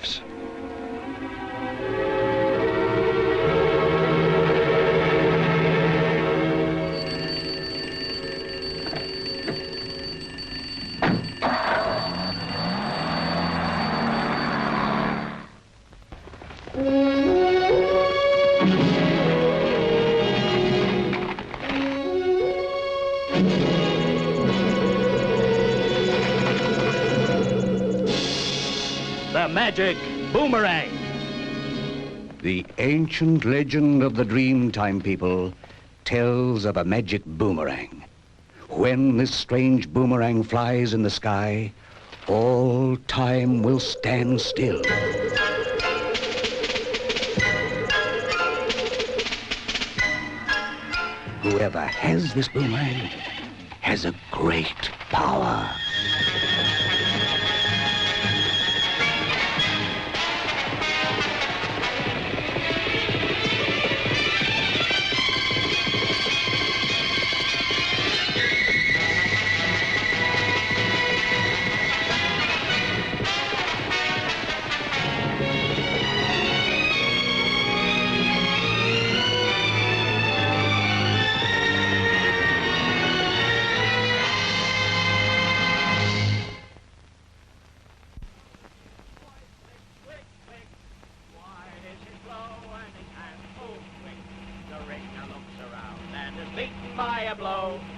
lives. The magic boomerang. The ancient legend of the Dreamtime people tells of a magic boomerang. When this strange boomerang flies in the sky, all time will stand still. Whoever has this boomerang has a great power.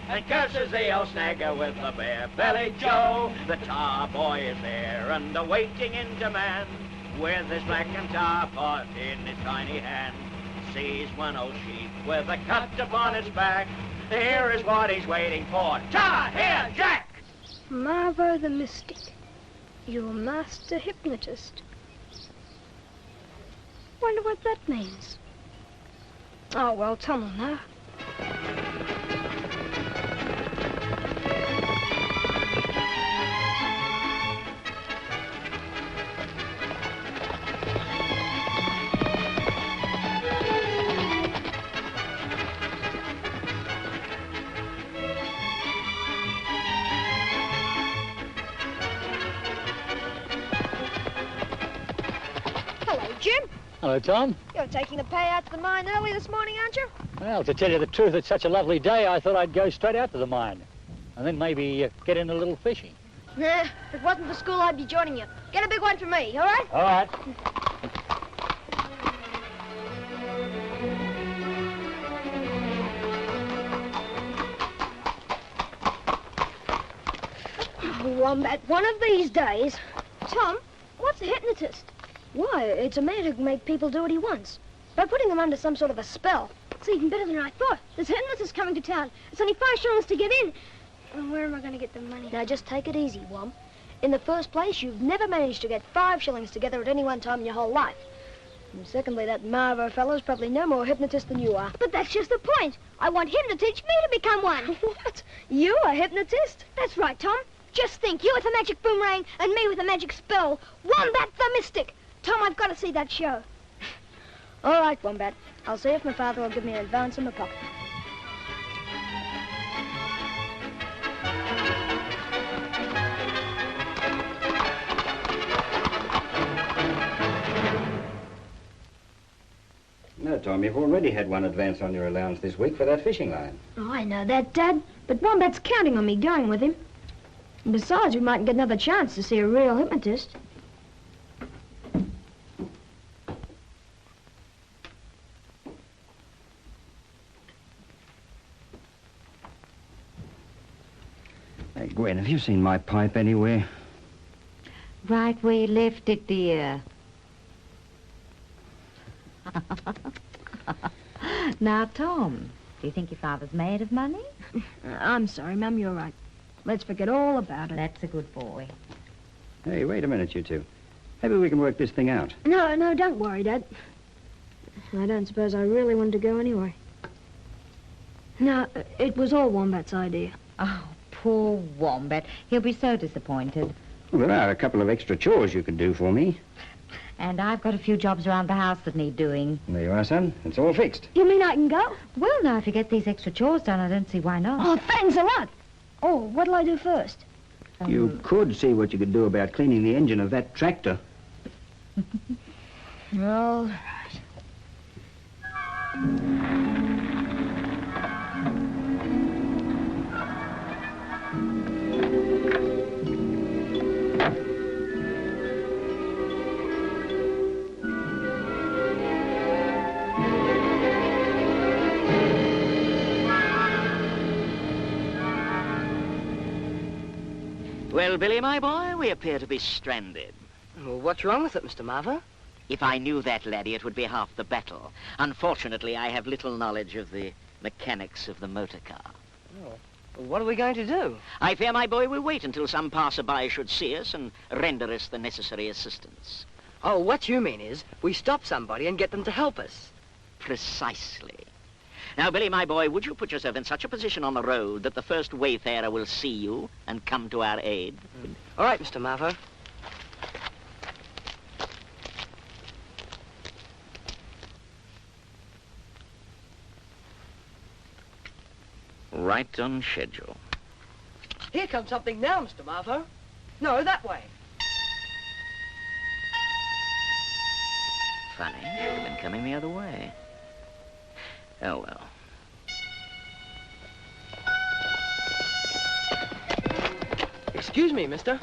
And curses the old snagger with the bare-bellied Joe. The tar boy is there and awaiting in demand, with his black and tar pot in his tiny hand. Sees one old sheep with a cut upon its back. Here is what he's waiting for. Tar, here, Jack! Marvo the Mystic, your master hypnotist. Wonder what that means. Oh, well, tell me now. Jim? Hello, Tom. You're taking the pay out to the mine early this morning, aren't you? Well, to tell you the truth, it's such a lovely day, I thought I'd go straight out to the mine. And then maybe get in a little fishing. Nah, if it wasn't for school, I'd be joining you. Get a big one for me, all right? All right. Wombat, one of these days. Tom, what's a hypnotist? Why, it's a man who can make people do what he wants. By putting them under some sort of a spell. It's even better than I thought. There's a hypnotist coming to town. It's only 5 shillings to get in. Well, where am I going to get the money? Now, just take it easy, Wom. In the first place, you've never managed to get 5 shillings together at any one time in your whole life. And secondly, that Marvo fellow's probably no more hypnotist than you are. But that's just the point. I want him to teach me to become one. What? You a hypnotist? That's right, Tom. Just think, you with a magic boomerang and me with a magic spell. Wombat the Mystic. Tom, I've got to see that show. All right, Wombat. I'll see if my father will give me an advance in my pocket. No, Tom, you've already had one advance on your allowance this week for that fishing line. Oh, I know that, Dad. But Wombat's counting on me going with him. And besides, we mightn't get another chance to see a real hypnotist. Hey, Gwen, have you seen my pipe anywhere? Right where you left it, dear. Now, Tom, do you think your father's made of money? I'm sorry, Mum, you're right. Let's forget all about it. That's a good boy. Hey, wait a minute, you two. Maybe we can work this thing out. No, don't worry, Dad. I don't suppose I really wanted to go anyway. No, it was all Wombat's idea. Oh, poor Wombat. He'll be so disappointed. Well, there are a couple of extra chores you can do for me. And I've got a few jobs around the house that need doing. There you are, son. It's all fixed. You mean I can go? Well, now, if you get these extra chores done, I don't see why not. Oh, thanks a lot. Oh, what'll I do first? You could see what you could do about cleaning the engine of that tractor. All right. Well, Billy, my boy, we appear to be stranded. Well, what's wrong with it, Mr. Marvo? If I knew that, laddie, it would be half the battle. Unfortunately, I have little knowledge of the mechanics of the motor car. Oh. Well, what are we going to do? I fear, my boy, we wait until some passerby should see us and render us the necessary assistance. Oh, what you mean is we stop somebody and get them to help us. Precisely. Now, Billy, my boy, would you put yourself in such a position on the road that the first wayfarer will see you and come to our aid? All right, Mr. Marvo. Right on schedule. Here comes something now, Mr. Marvo. No, that way. Funny, should have been coming the other way. Oh, well. Excuse me, mister.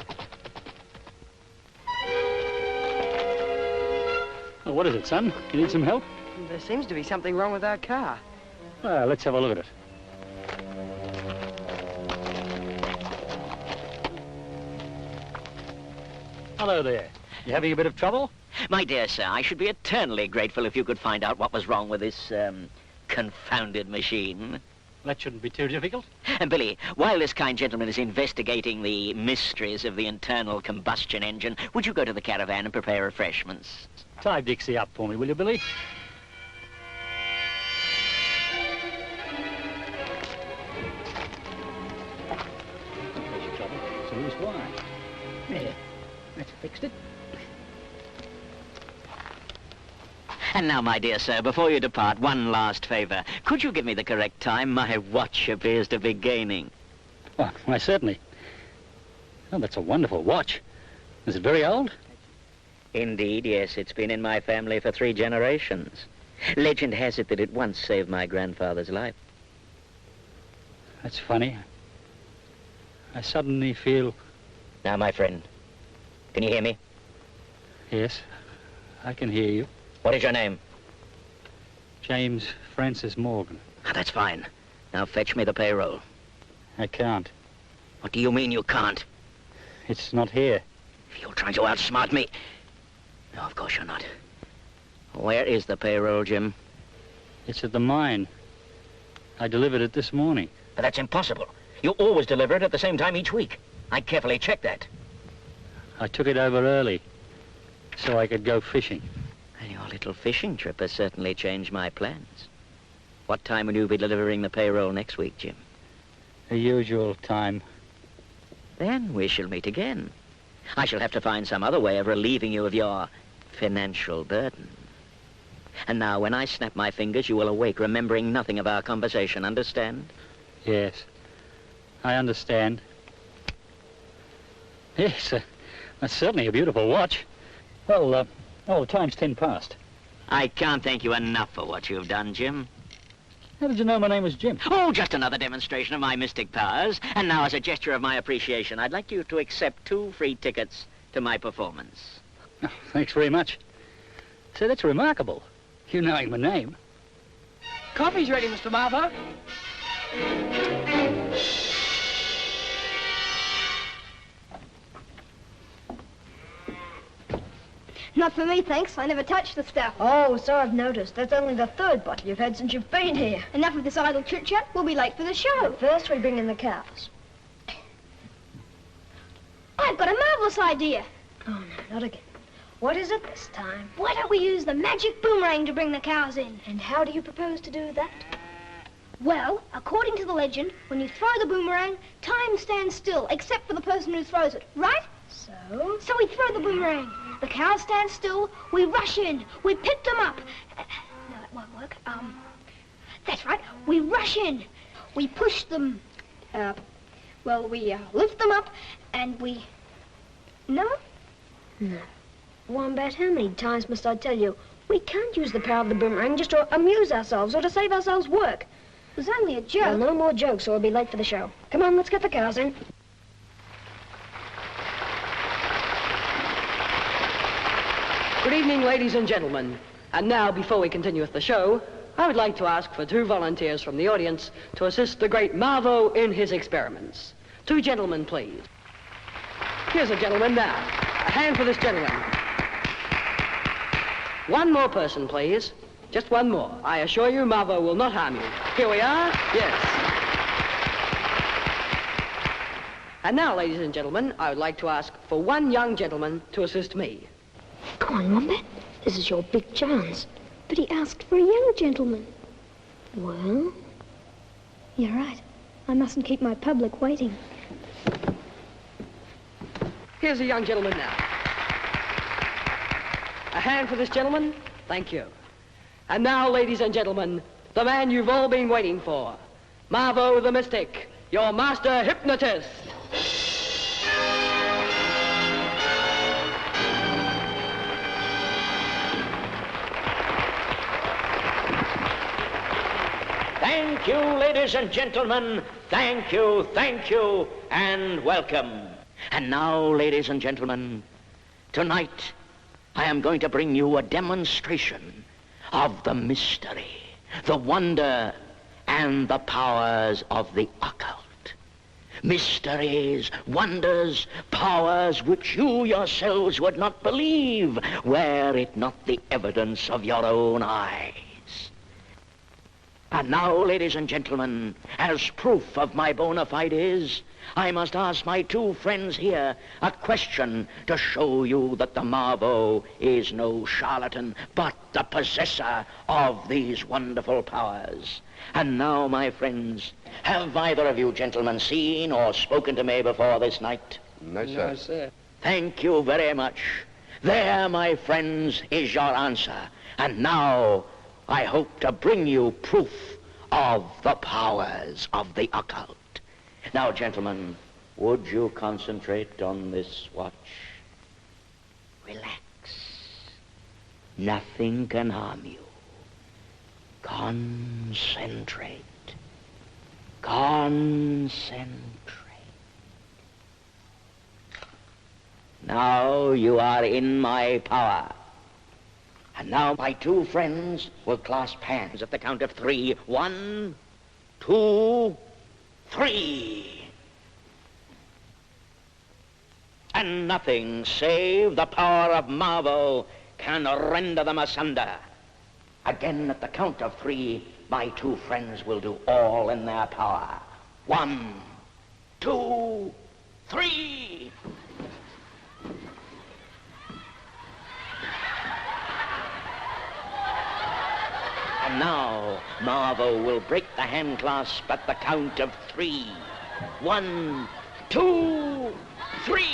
Oh, what is it, son? You need some help? There seems to be something wrong with our car. Well, let's have a look at it. Hello there. You having a bit of trouble? My dear sir, I should be eternally grateful if you could find out what was wrong with this, confounded machine. That shouldn't be too difficult. And Billy, while this kind gentleman is investigating the mysteries of the internal combustion engine, would you go to the caravan and prepare refreshments? Tie Dixie up for me, will you, Billy? There's your trouble. It's a loose wire. There. That's fixed it. And now, my dear sir, before you depart, one last favor. Could you give me the correct time? My watch appears to be gaining. Oh, why, certainly. Oh, that's a wonderful watch. Is it very old? Indeed, yes. It's been in my family for 3 generations. Legend has it that it once saved my grandfather's life. That's funny. I suddenly feel... Now, my friend, can you hear me? Yes, I can hear you. What is your name? James Francis Morgan. Ah, that's fine. Now fetch me the payroll. I can't. What do you mean you can't? It's not here. You're trying to outsmart me. No, of course you're not. Where is the payroll, Jim? It's at the mine. I delivered it this morning. But that's impossible. You always deliver it at the same time each week. I carefully checked that. I took it over early so I could go fishing. And your little fishing trip has certainly changed my plans. What time will you be delivering the payroll next week, Jim? The usual time. Then we shall meet again. I shall have to find some other way of relieving you of your financial burden. And now, when I snap my fingers, you will awake, remembering nothing of our conversation, understand? Yes, I understand. Yes, that's certainly a beautiful watch. Well, the time's 10 past. I can't thank you enough for what you've done, Jim. How did you know my name was Jim? Oh, just another demonstration of my mystic powers. And now, as a gesture of my appreciation, I'd like you to accept 2 free tickets to my performance. Oh, thanks very much. Say, that's remarkable. You knowing my name. Coffee's ready, Mr. Marvo. Not for me, thanks. I never touched the stuff. Oh, so I've noticed. That's only the 3rd bottle you've had since you've been here. Enough of this idle chit-chat. We'll be late for the show. But first, we bring in the cows. I've got a marvelous idea. Oh, no, not again. What is it this time? Why don't we use the magic boomerang to bring the cows in? And how do you propose to do that? Well, according to the legend, when you throw the boomerang, time stands still, except for the person who throws it, right? So? So we throw the boomerang. The cows stand still, we rush in, we pick them up. No, that won't work. That's right, we rush in, we push them, we lift them up, and we... No? No. Wombat, how many times must I tell you? We can't use the power of the boomerang just to amuse ourselves or to save ourselves work. It was only a joke. Well, no more jokes or we'll be late for the show. Come on, let's get the cars in. Good evening, ladies and gentlemen. And now, before we continue with the show, I would like to ask for 2 volunteers from the audience to assist the great Marvo in his experiments. 2 gentlemen, please. Here's a gentleman now. A hand for this gentleman. 1 more person, please. Just 1 more. I assure you, Marvo will not harm you. Here we are. Yes. And now, ladies and gentlemen, I would like to ask for 1 young gentleman to assist me. Come on, Wombat. This is your big chance. But he asked for a young gentleman. Well, you're right. I mustn't keep my public waiting. Here's a young gentleman now. A hand for this gentleman. Thank you. And now, ladies and gentlemen, the man you've all been waiting for. Marvo the Mystic, your master hypnotist. Thank you, ladies and gentlemen. Thank you, and welcome. And now, ladies and gentlemen, tonight I am going to bring you a demonstration of the mystery, the wonder, and the powers of the occult. Mysteries, wonders, powers which you yourselves would not believe were it not the evidence of your own eyes. And now, ladies and gentlemen, as proof of my bona fides, I must ask my 2 friends here a question to show you that the Marvo is no charlatan, but the possessor of these wonderful powers. And now, my friends, have either of you gentlemen seen or spoken to me before this night? No, sir. No, sir. Thank you very much. There, my friends, is your answer. And now, I hope to bring you proof of the powers of the occult. Now, gentlemen, would you concentrate on this watch? Relax. Nothing can harm you. Concentrate. Concentrate. Now you are in my power. And now my 2 friends will clasp hands at the count of 3. 1, 2, 3. And nothing save the power of Marvo can render them asunder. Again, at the count of 3, my 2 friends will do all in their power. 1, 2, 3. And now, Marvo will break the hand clasp at the count of 3. 1, 2, 3.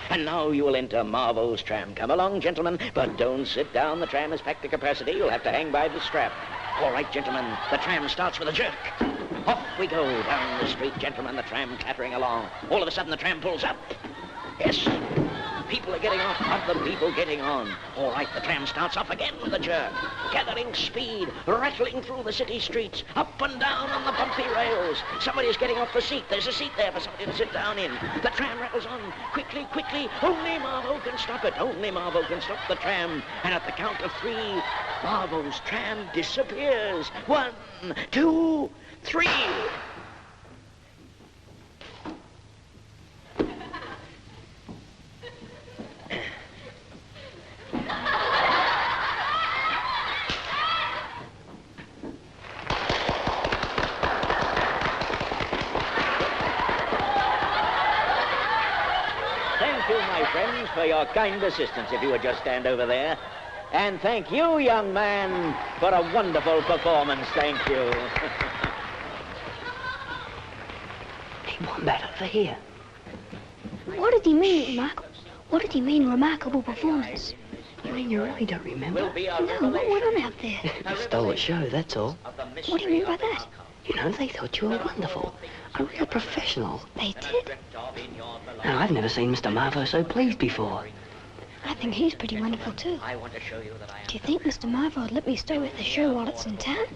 And now you will enter Marvo's tram. Come along, gentlemen, but don't sit down. The tram is packed to capacity. You'll have to hang by the strap. All right, gentlemen, the tram starts with a jerk. Off we go down the street, gentlemen, the tram clattering along. All of a sudden, the tram pulls up. Yes, people are getting off. Other people getting on. All right, the tram starts off again with a jerk. Gathering speed, rattling through the city streets, up and down on the bumpy rails. Somebody's getting off the seat. There's a seat there for somebody to sit down in. The tram rattles on. Quickly, quickly. Only Marvo can stop it. Only Marvo can stop the tram. And at the count of 3, Marvo's tram disappears. 1, 2, 3. Thank you, my friends, for your kind assistance, if you would just stand over there. And thank you, young man, for a wonderful performance. Thank you. Hey, Wombat, over here. What did he mean, remarkable? What did he mean, remarkable performance? You mean you really don't remember? Will be a No, what went on out there? You stole the show, that's all. of the What do you mean by mystery of the that? occult. You know, they thought you were wonderful. A real professional. They did? Now, I've never seen Mr. Marvo so pleased before. I think he's pretty wonderful, too. Do you think Mr. Marvo would let me stay with the show while it's in town?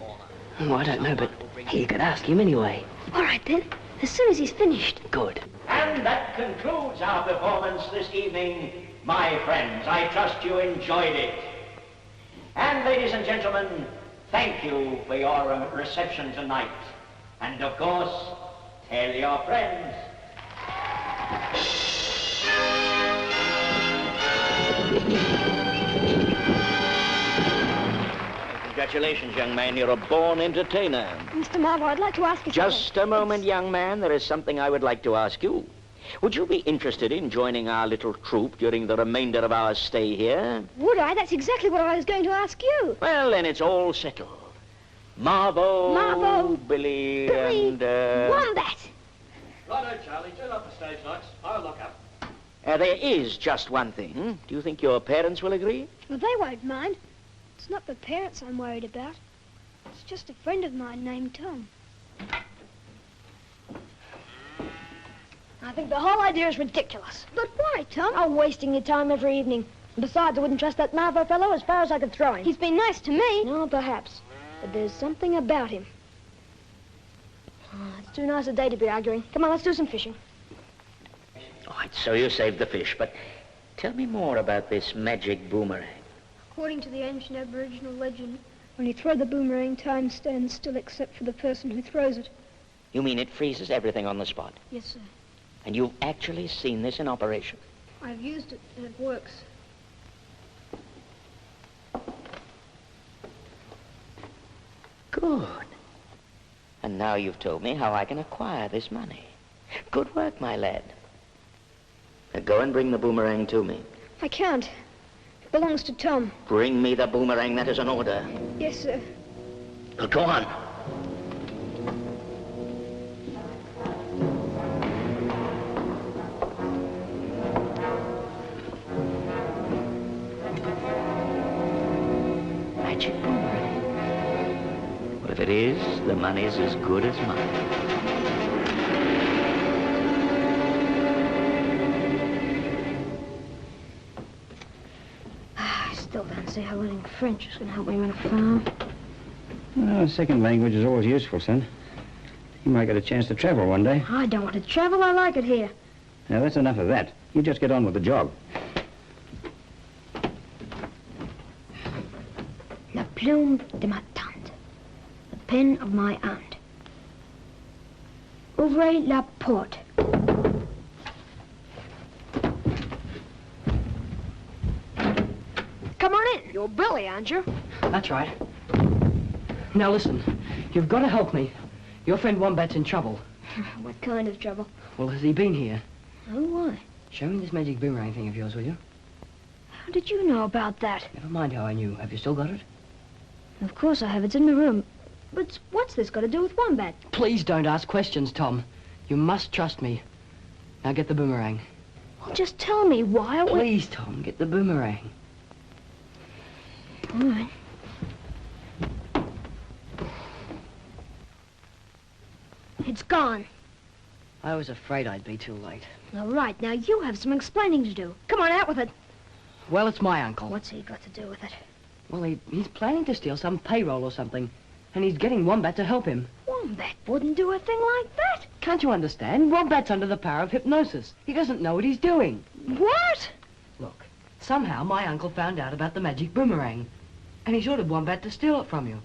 Oh, I don't know, but hey, you could ask him anyway. All right, then. As soon as he's finished. Good. And that concludes our performance this evening, my friends. I trust you enjoyed it. And ladies and gentlemen, thank you for your reception tonight. And of course, tell your friends. Congratulations, young man. You're a born entertainer. Mr. Marvo, I'd like to ask you Just a moment, young man. There is something I would like to ask you. Would you be interested in joining our little troupe during the remainder of our stay here? Would I? That's exactly what I was going to ask you. Well, then it's all settled. Marvo, Billy, and... Wombat! Righto, Charlie. Turn up the stage lights. I'll lock up. there is just one thing. Do you think your parents will agree? Well, they won't mind. It's not the parents I'm worried about. It's just a friend of mine named Tom. I think the whole idea is ridiculous. But why, Tom? Oh, wasting your time every evening. Besides, I wouldn't trust that Marvo fellow as far as I could throw him. He's been nice to me. No, perhaps. But there's something about him. Oh, it's too nice a day to be arguing. Come on, let's do some fishing. All right, so you saved the fish, but tell me more about this magic boomerang. According to the ancient Aboriginal legend, when you throw the boomerang, time stands still except for the person who throws it. You mean it freezes everything on the spot? Yes, sir. And you've actually seen this in operation? I've used it, and it works. Good. And now you've told me how I can acquire this money. Good work, my lad. Now go and bring the boomerang to me. I can't. It belongs to Tom. Bring me the boomerang. That is an order. Yes, sir. Well, go on. Magic boomerang. Well, if it is, the money's as good as mine. I still don't see how learning French is going to help me run a farm. Well, a second language is always useful, son. You might get a chance to travel one day. I don't want to travel. I like it here. Now, that's enough of that. You just get on with the job. La plume de ma tante. The pen of my aunt. Ouvrez la porte. Come on in. You're Billy, aren't you? That's right. Now listen, you've got to help me. Your friend Wombat's in trouble. What kind of trouble? Well, has he been here? Oh, why? Show me this magic boomerang thing of yours, will you? How did you know about that? Never mind how I knew. Have you still got it? Of course I have. It's in my room. But what's this got to do with Wombat? Please don't ask questions, Tom. You must trust me. Now get the boomerang. Well, just tell me why. Please, Tom, get the boomerang. All right. It's gone. I was afraid I'd be too late. All right, now you have some explaining to do. Come on, out with it. Well, it's my uncle. What's he got to do with it? Well, he's planning to steal some payroll or something, and he's getting Wombat to help him. Wombat wouldn't do a thing like that. Can't you understand? Wombat's under the power of hypnosis. He doesn't know what he's doing. What? Look, somehow my uncle found out about the magic boomerang, and he's ordered Wombat to steal it from you.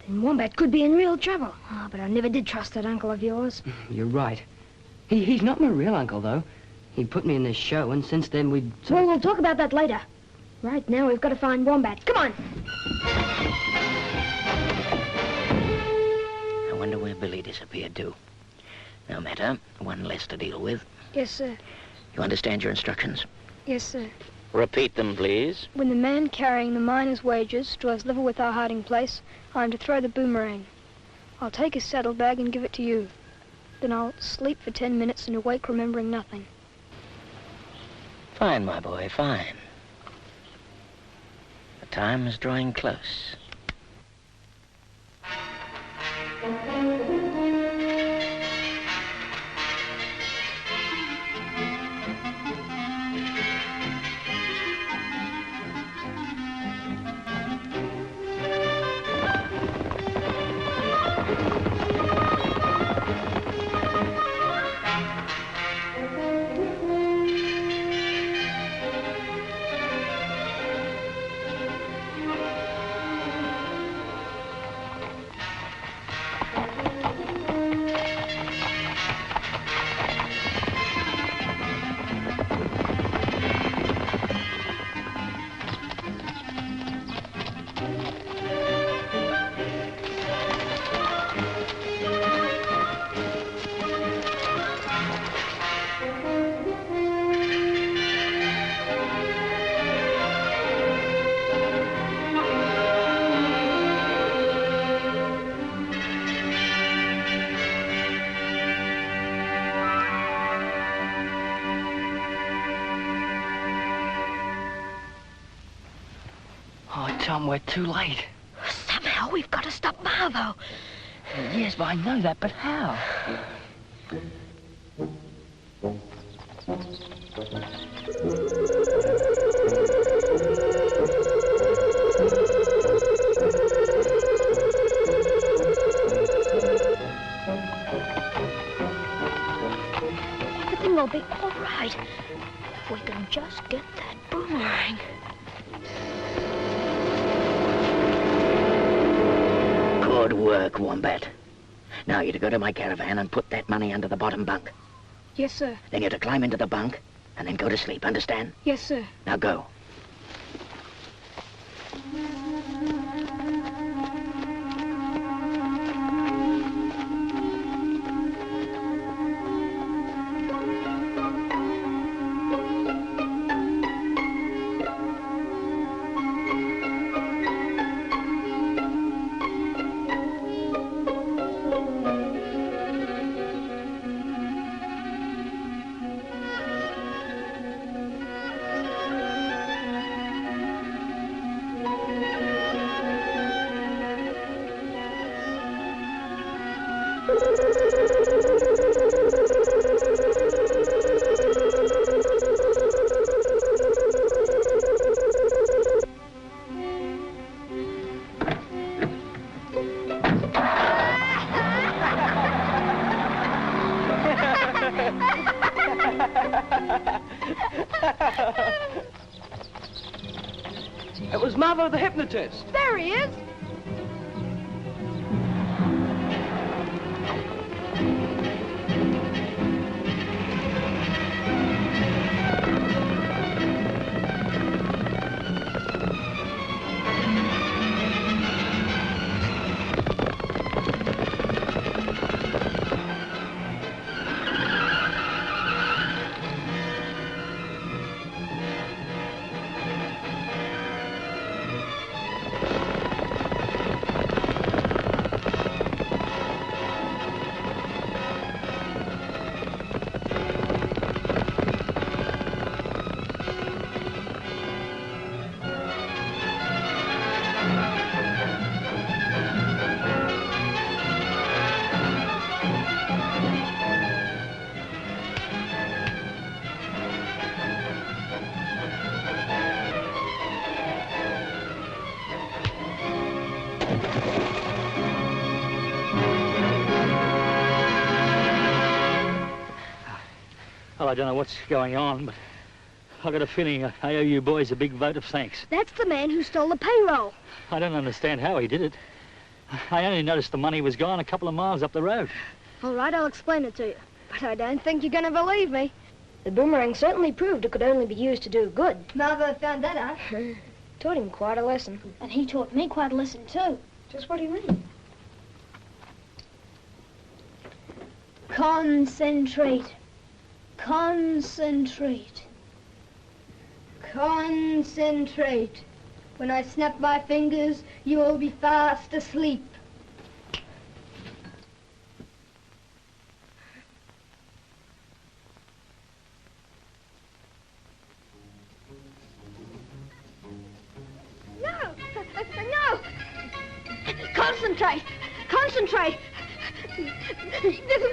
Then Wombat could be in real trouble. Oh, but I never did trust that uncle of yours. You're right. He's not my real uncle, though. He put me in this show, and since then we've... Well, we'll talk about that later. Right now, we've got to find Wombat. Come on. I wonder where Billy disappeared to. No matter. One less to deal with. Yes, sir. You understand your instructions? Yes, sir. Repeat them, please. When the man carrying the miner's wages draws level with our hiding place, I'm to throw the boomerang. I'll take his saddlebag and give it to you. Then I'll sleep for 10 minutes and awake remembering nothing. Fine, my boy, fine. The time is drawing close. Tom, we're too late. Somehow we've got to stop Marvo. Yes, I know that, but how? Everything will be all right if we can just get that boomerang. Good work, Wombat. Now you're to go to my caravan and put that money under the bottom bunk. Yes, sir. Then you're to climb into the bunk and then go to sleep, understand? Yes, sir. Now go. It was Marvo the hypnotist. There he is. Well, I don't know what's going on, but I've got a feeling I owe you boys a big vote of thanks. That's the man who stole the payroll. I don't understand how he did it. I only noticed the money was gone a couple of miles up the road. All right, I'll explain it to you. But I don't think you're going to believe me. The boomerang certainly proved it could only be used to do good. Marvo found that out. Taught him quite a lesson. And he taught me quite a lesson, too. Just what do you mean? Concentrate. Concentrate. Concentrate. When I snap my fingers, you will be fast asleep. No! No! Concentrate! Concentrate! There's a